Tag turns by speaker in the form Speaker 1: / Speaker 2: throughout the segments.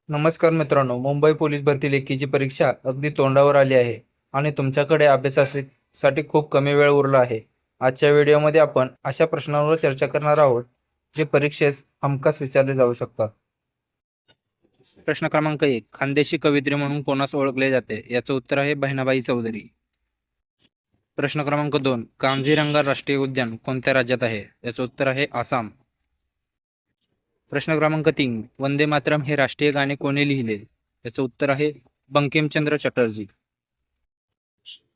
Speaker 1: नमस्कार मित्रांनो, मुंबई पोलीस भरती लेखीची परीक्षा अगदी तोंडावर आली आहे आणि तुमच्याकडे अभ्यासासाठी खूप कमी वेळ उरला आहे. आजच्या व्हिडिओमध्ये आपण अशा प्रश्नांवर चर्चा करणार आहोत जे परीक्षेत हमखास विचारले जाऊ शकतात. प्रश्न क्रमांक 1. खानदेशी कवयित्री म्हणून कोणास ओळखले जाते? याचं उत्तर आहे बहिणाबाई चौधरी. प्रश्न क्रमांक 2. काझीरंगा राष्ट्रीय उद्यान कोणत्या राज्यात आहे? याचं उत्तर आहे आसाम. प्रश्न क्रमांक 3. वंदे मातरम हे राष्ट्रीय गाणे कोणी लिहिले? याचं उत्तर आहे बंकिमचंद्र चटर्जी.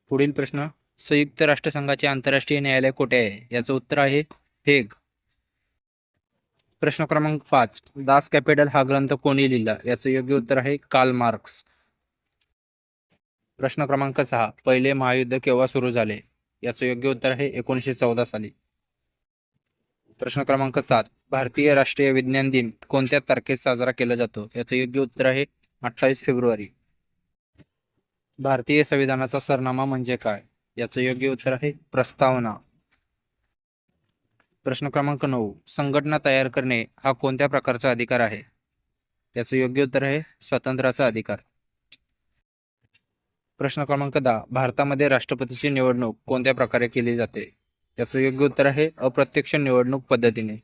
Speaker 1: पुढील प्रश्न. संयुक्त राष्ट्रसंघाचे आंतरराष्ट्रीय न्यायालय कुठे आहे? याचं उत्तर आहे हेग. प्रश्न क्रमांक 5. दास कॅपिटल हा ग्रंथ कोणी लिहिला? याचं योग्य उत्तर आहे कार्ल मार्क्स. प्रश्न क्रमांक 6. पहिले महायुद्ध केव्हा सुरू झाले? याचं योग्य उत्तर आहे 1914 साली. प्रश्न क्रमांक 7. भारतीय राष्ट्रीय विज्ञान दिन कोणत्या तारखेत साजरा केला जातो? याचं योग्य उत्तर आहे 28 फेब्रुवारी. भारतीय संविधानाचा सरनामा म्हणजे काय? याचं योग्य उत्तर आहे प्रस्तावना. प्रश्न क्रमांक 9. संघटना तयार करणे हा कोणत्या प्रकारचा अधिकार आहे? याचं योग्य उत्तर आहे स्वातंत्र्याचा अधिकार. प्रश्न क्रमांक 10. भारतामध्ये राष्ट्रपतीची निवडणूक कोणत्या प्रकारे केली जाते? याचं योग्य उत्तर आहे अप्रत्यक्ष निवडणूक पद्धतीने.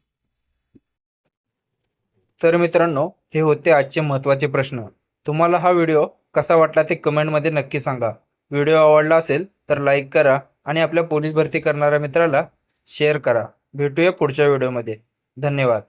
Speaker 1: तर मित्रांनो, हे होते आजचे महत्त्वाचे प्रश्न. तुम्हाला हा व्हिडिओ कसा वाटला ते कमेंटमध्ये नक्की सांगा. व्हिडिओ आवडला असेल तर लाईक करा आणि आपल्या पोलीस भरती करणाऱ्या मित्राला शेअर करा. भेटूया पुढच्या व्हिडिओमध्ये. धन्यवाद.